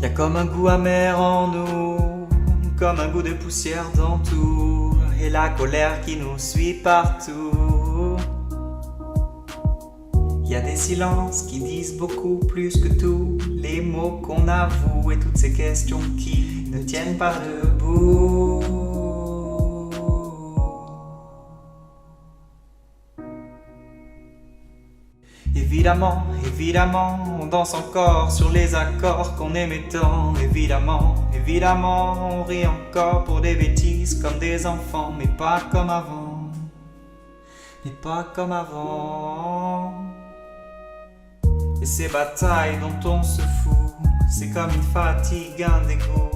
Y a comme un goût amer en nous, comme un goût de poussière dans tout, et la colère qui nous suit partout. Y a des silences qui disent beaucoup plus que tous les mots qu'on avoue, et toutes ces questions qui ne tiennent pas debout. Évidemment, évidemment, on danse encore sur les accords qu'on aimait tant. Évidemment, évidemment, on rit encore pour des bêtises comme des enfants, mais pas comme avant. Mais pas comme avant. Et ces batailles dont on se fout, c'est comme une fatigue, un dégoût.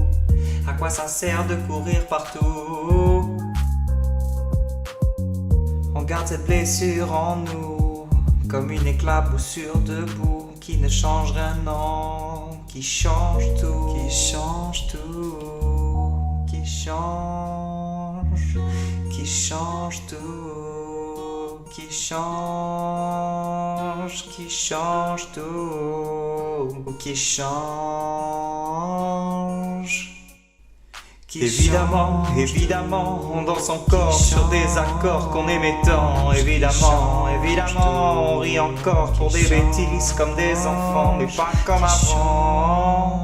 À quoi ça sert de courir partout? On garde cette blessure en nous, comme une éclaboussure debout, qui ne change rien, non, qui change tout, qui change tout, qui change, qui change tout, qui change, qui change tout, qui change. Évidemment, évidemment, on danse encore sur des accords qu'on aimait tant. Évidemment, évidemment, on rit encore pour des bêtises comme des enfants, mais pas comme avant.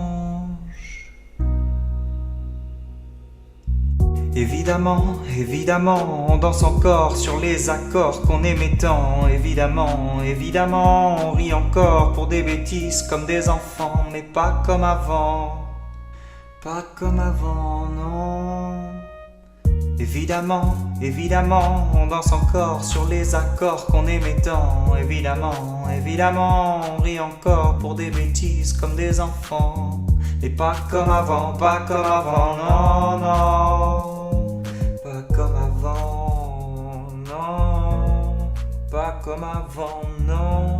Évidemment, évidemment, on danse encore sur les accords qu'on aimait tant. Évidemment, évidemment, on rit encore pour des bêtises comme des enfants, mais pas comme avant. Pas comme avant, non. Évidemment, évidemment, on danse encore sur les accords qu'on aimait tant. Évidemment, évidemment, on rit encore pour des bêtises comme des enfants, mais pas comme avant, pas comme avant, non, non. Pas comme avant, non. Pas comme avant, non.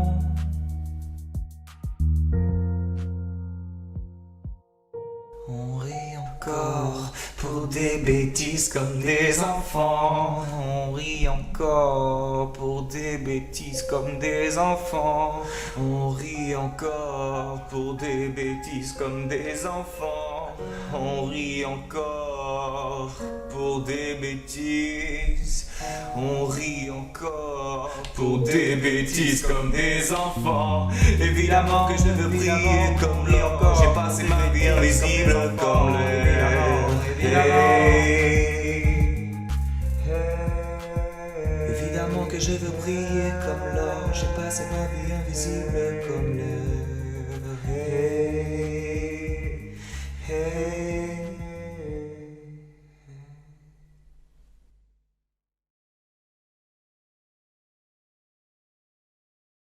On rit encore pour des bêtises comme des enfants. On rit encore pour des bêtises comme des enfants. On rit encore pour des bêtises comme des enfants. On rit encore pour des bêtises. On rit encore pour des bêtises comme des enfants. Évidemment que je veux briller comme l'or. J'ai passé ma vie invisible comme l'air. Évidemment que je veux briller comme l'or. J'ai passé ma vie invisible comme l'air.